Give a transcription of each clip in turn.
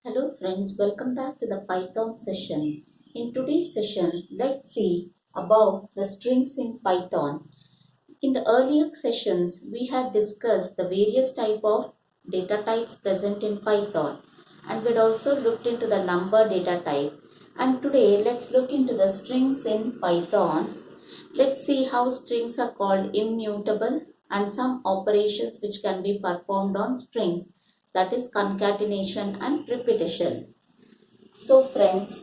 Hello friends, welcome back to the Python session. In today's session, let's see about the strings in Python. In the earlier sessions, we had discussed the various type of data types present in Python, and we'd also looked into the number data type. And today, let's look into the strings in Python. Let's see how strings are called immutable and some operations which can be performed on strings, that is concatenation and repetition. So friends,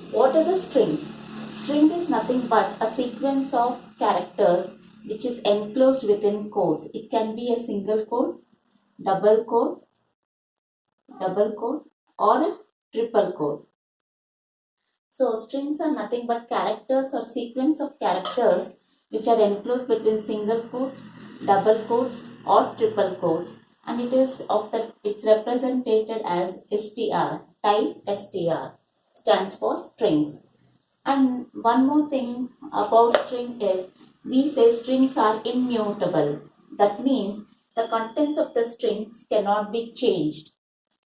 what is a string? String is nothing but a sequence of characters which is enclosed within codes. It can be a single code, double code, double code or a triple code. So strings are nothing but characters or sequence of characters which are enclosed between single quotes, double quotes or triple quotes, and it's represented as str. Type str stands for strings. And one more thing about string is we say strings are immutable. That means the contents of the strings cannot be changed.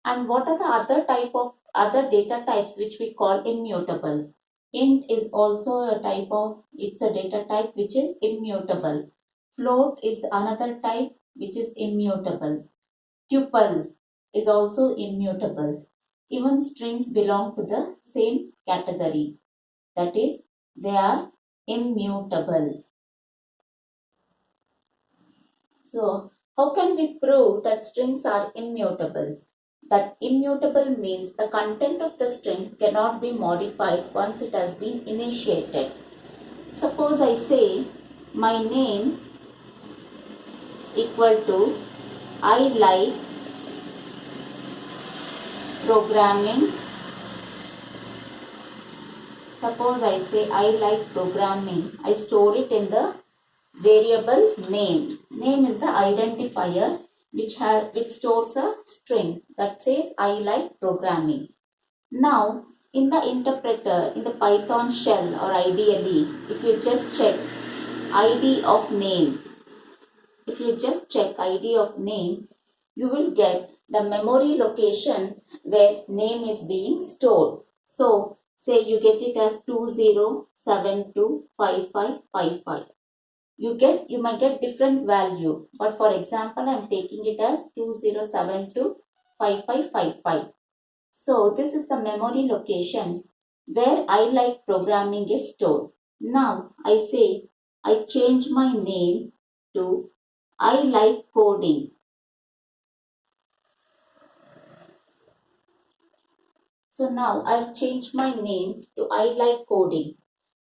And what are the other type of other data types which we call immutable? Int is also a type of, it's a data type which is immutable. Float is another type which is immutable. Tuple is also immutable. Even strings belong to the same category. That is, they are immutable. So, how can we prove that strings are immutable? That immutable means the content of the string cannot be modified once it has been initiated. Suppose I say my name equal to I like programming. Suppose I say I like programming. I store it in the variable name. Name is the identifier which stores a string that says I like programming. Now, in the interpreter, in the Python shell or ideally, if you just check ID of name, you will get the memory location where name is being stored. So, say you get it as 20725555. You might get different value, but for example, I am taking it as 20725555. So this is the memory location where I like programming is stored. Now I say I change my name to I like coding. So now I've changed my name to I like coding.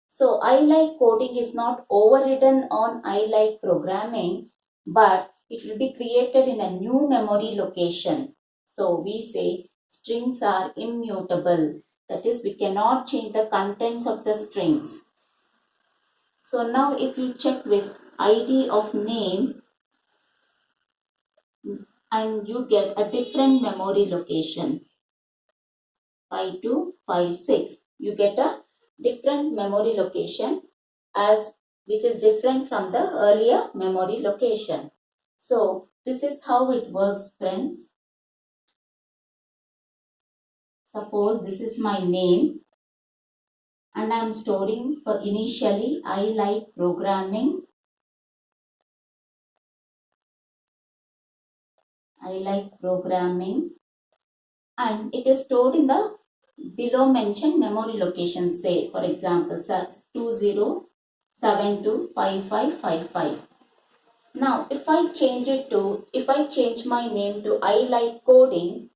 So I like coding is not overridden on I like programming, but it will be created in a new memory location. So we say strings are immutable. That is, we cannot change the contents of the strings. So now if you check with ID of name and you get a different memory location, 5256, you get a different memory location as which is different from the earlier memory location. So this is how it works, friends. Suppose this is my name and I am storing for initially I like programming. I like programming, and it is stored in the below mentioned memory location. Say for example 20725555. Now if I change my name to I like coding,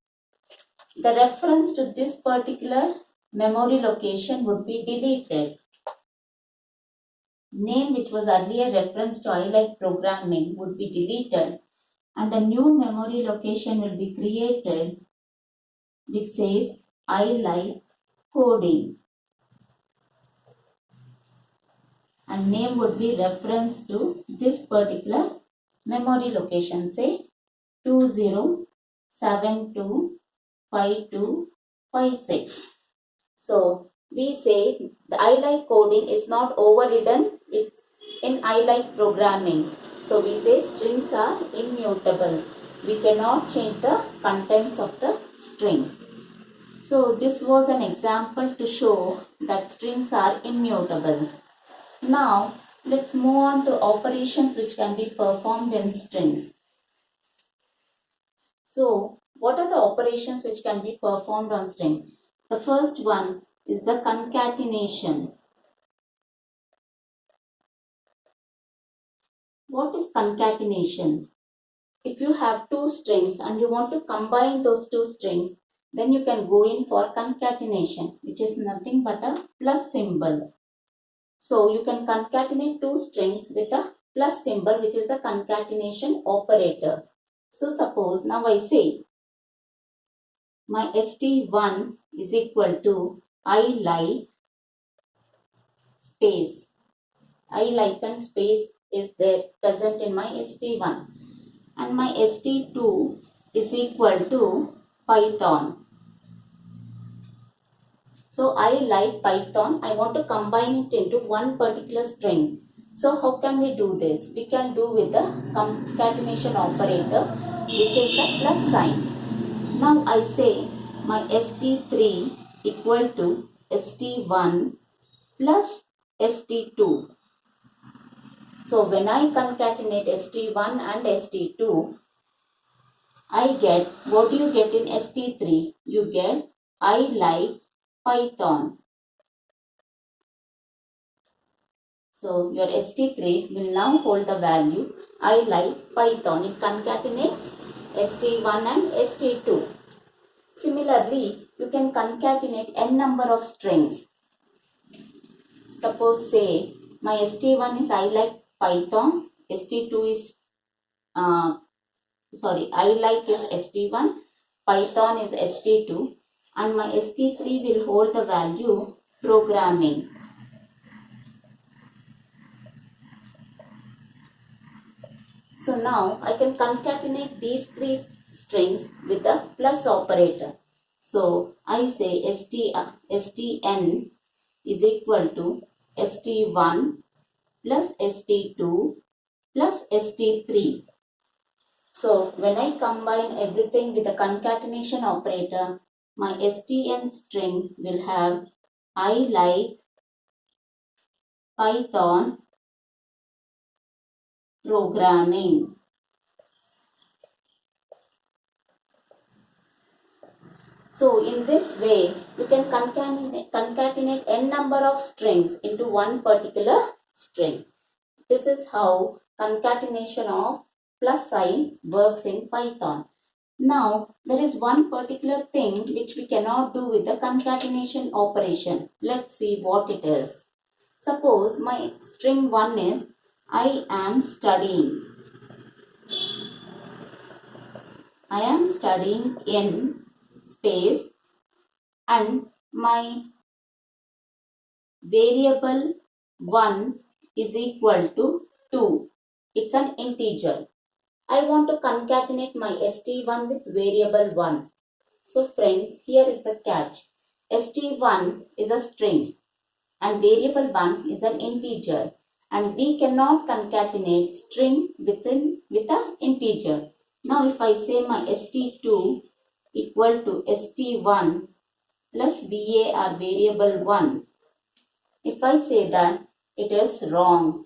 the reference to this particular memory location would be deleted. Name which was earlier reference to I like programming would be deleted, and a new memory location will be created which says I like coding, and name would be reference to this particular memory location, say 20725256. So we say the I like coding is not overridden in I like programming. So we say strings are immutable. We cannot change the contents of the string. So this was an example to show that strings are immutable. Now let's move on to operations which can be performed in strings. So what are the operations which can be performed on string? The first one is the concatenation. What is concatenation? If you have two strings and you want to combine those two strings, then you can go in for concatenation, which is nothing but a plus symbol. So you can concatenate two strings with a plus symbol, which is the concatenation operator. So suppose now I say my st1 is equal to I like space. I like and space is there present in my st1, and my st2 is equal to Python. So I like Python. I want to combine it into one particular string. So how can we do this? We can do with the concatenation operator, which is the plus sign. Now I say my st3 equal to st1 plus st2. So when I concatenate st1 and st2, I get, what do you get in st3? You get I like Python. So your st3 will now hold the value I like Python. It concatenates st1 and st2. Similarly, you can concatenate n number of strings. Suppose say my st1 is I like Python, st2 is I like is st1, Python is st2, and my st3 will hold the value programming. So now I can concatenate these three strings with the plus operator. So I say stn is equal to st1 plus st2 plus st3. So when I combine everything with the concatenation operator, my stn string will have I like Python programming. So in this way, you can concatenate n number of strings into one particular string. This is how concatenation of plus sign works in Python. Now, there is one particular thing which we cannot do with the concatenation operation. Let's see what it is. Suppose my string 1 is I am studying. I am studying in space, and my variable 1 is equal to 2. It's an integer. I want to concatenate my st1 with variable 1. So friends, here is the catch. st1 is a string and variable 1 is an integer, and we cannot concatenate string with an integer. Now if I say my st2 equal to st1 plus var variable 1, if I say that, it is wrong.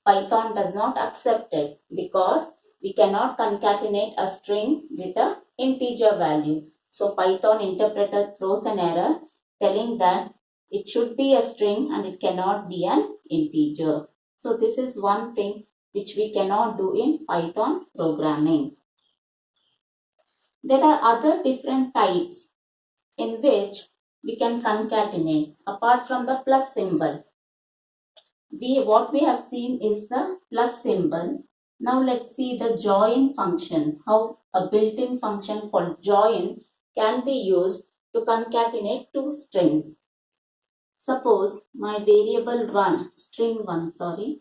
Python does not accept it because we cannot concatenate a string with an integer value. So Python interpreter throws an error telling that it should be a string and it cannot be an integer. So this is one thing which we cannot do in Python programming. There are other different types in which we can concatenate apart from the plus symbol. What we have seen is the plus symbol. Now let's see the join function, how a built-in function called join can be used to concatenate two strings. Suppose my variable 1, string 1, sorry,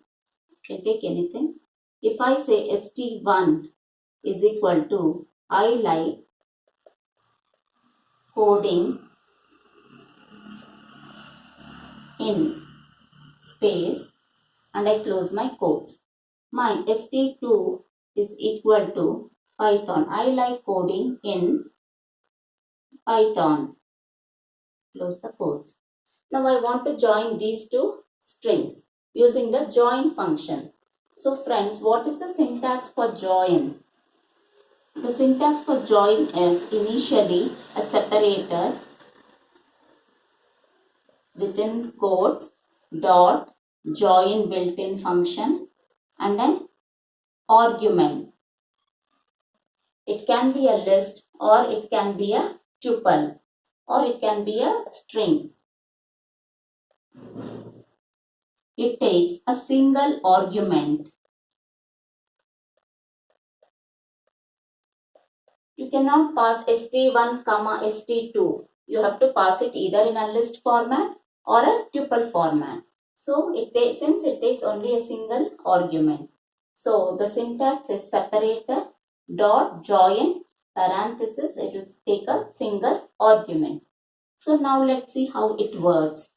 can take anything. If I say st1 is equal to I like coding in space, and I close my quotes. My st2 is equal to Python. I like coding in Python. close the quotes. Now I want to join these two strings using the join function. So friends, what is the syntax for join? The syntax for join is initially a separator within quotes dot join built-in function and an argument. It can be a list or it can be a tuple or it can be a string. It takes a single argument. You cannot pass st1, st2. You have to pass it either in a list format or a tuple format. So since it takes only a single argument. So the syntax is separator dot join parenthesis. It will take a single argument. So now let's see how it works.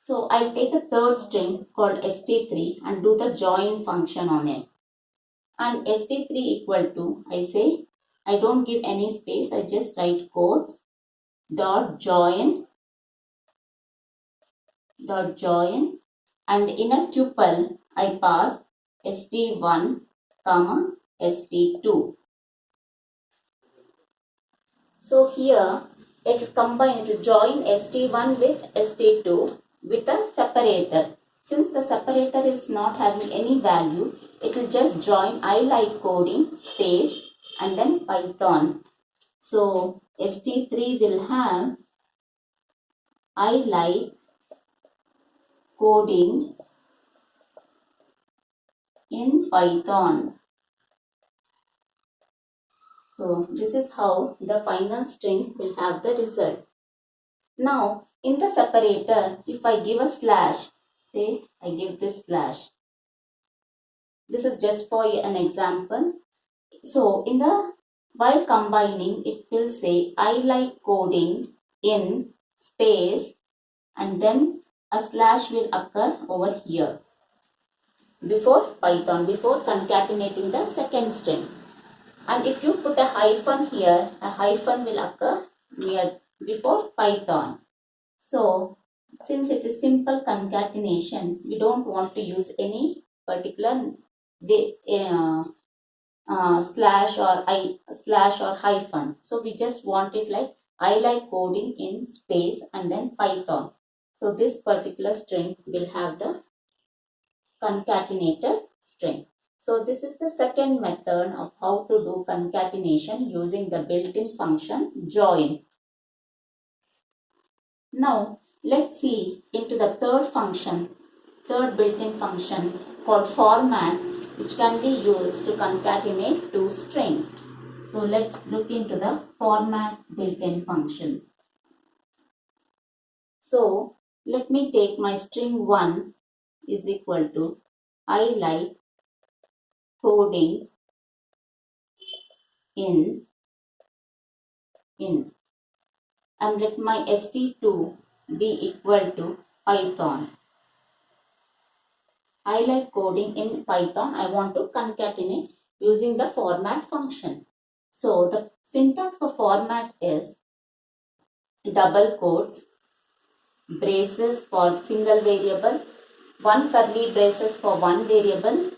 So I'll take a third string called st3 and do the join function on it. And st3 equal to, I say, I don't give any space, I just write quotes dot join and in a tuple I pass st1 comma st2. So here it will combine, it will join st1 with st2 with a separator. Since the separator is not having any value, it will just join I like coding space and then Python. So st3 will have I like coding in Python. So this is how the final string will have the result. Now in the separator, if I give a slash, say I give this slash. This is just for an example. So while combining, it will say I like coding in space and then a slash will occur over here before Python, before concatenating the second string. And if you put a hyphen here, a hyphen will occur before Python. So since it is simple concatenation, we don't want to use any particular slash or hyphen. So we just want it like I like coding in space and then Python. So this particular string will have the concatenated string. So this is the second method of how to do concatenation using the built-in function join. Now let's see into the third built-in function called format, which can be used to concatenate two strings. So let's look into the format built-in function. So let me take my string 1 is equal to I like coding in and let my st2 be equal to Python. I like coding in Python. I want to concatenate using the format function. So the syntax for format is double quotes, braces for single variable, one curly braces for one variable,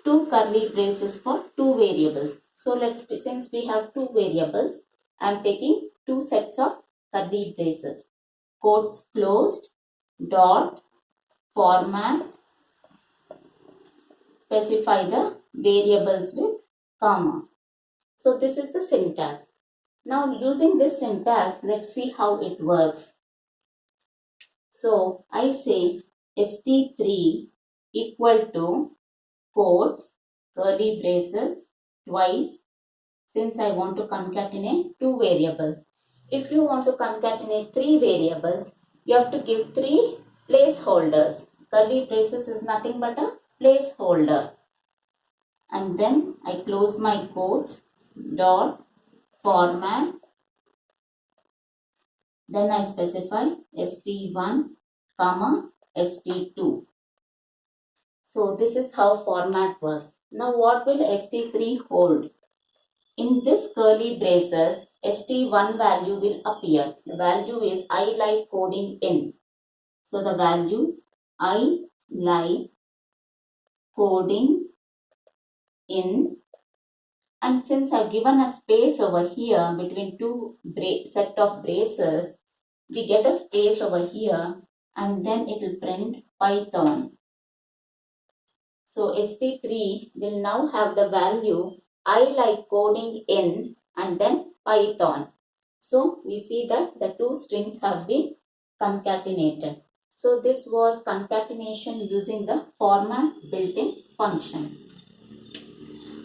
two curly braces for two variables. So since we have two variables, I am taking two sets of curly braces. Quotes closed, dot, format, specify the variables with comma. So this is the syntax. Now using this syntax, let's see how it works. So I say st3 equal to quotes, curly braces twice, since I want to concatenate two variables. If you want to concatenate three variables, you have to give three placeholders. Curly braces is nothing but a placeholder. And then I close my quotes, dot, format. Then I specify st1, comma, st2. So this is how format works. Now what will st3 hold? In this curly braces, st1 value will appear. The value is I like coding in. So the value I like coding in, and since I've given a space over here between two set of braces, we get a space over here and then it will print Python. So st3 will now have the value I like coding in and then Python. So we see that the two strings have been concatenated. So this was concatenation using the format built-in function.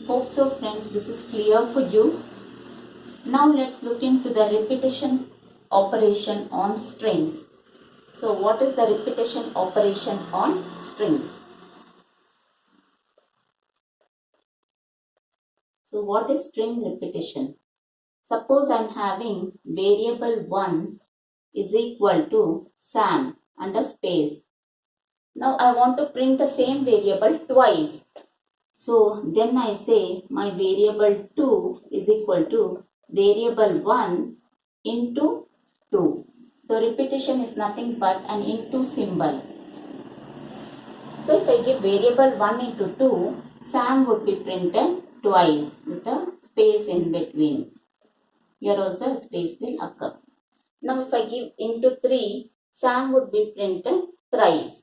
Hope so friends, this is clear for you. Now let's look into the repetition operation on strings. So what is the repetition operation on strings? So what is string repetition? Suppose I am having variable 1 is equal to Sam and a space. Now I want to print the same variable twice. So then I say my variable 2 is equal to variable 1 into 2. So repetition is nothing but an into symbol. So if I give variable 1 into 2, Sam would be printed twice with a space in between. Here also a space will occur. Now if I give into 3, Sam would be printed thrice.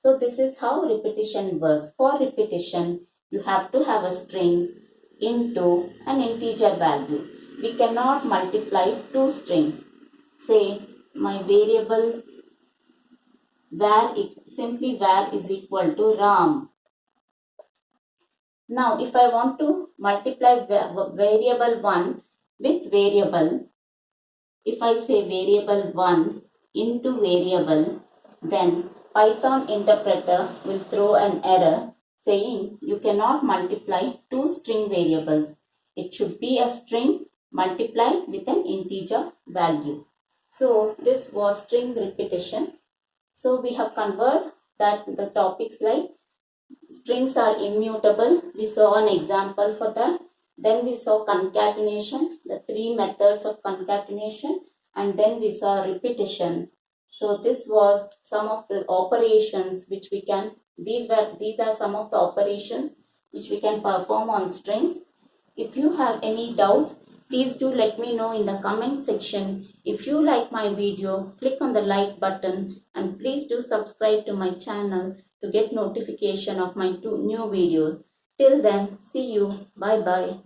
So this is how repetition works. For repetition, you have to have a string into an integer value. We cannot multiply two strings. Say my variable var is equal to Ram. Now if I want to multiply variable 1 with variable, if I say variable 1 into variable, then Python interpreter will throw an error saying you cannot multiply two string variables. It should be a string multiplied with an integer value. So this was string repetition. So we have covered that the topics like strings are immutable. We saw an example for that. Then we saw concatenation, the three methods of concatenation, and then we saw repetition. So this was some of the operations which we can, these are some of the operations which we can perform on strings. If you have any doubts, please do let me know in the comment section. If you like my video, click on the like button and please do subscribe to my channel to get notification of my new videos. Till then, see you. Bye bye.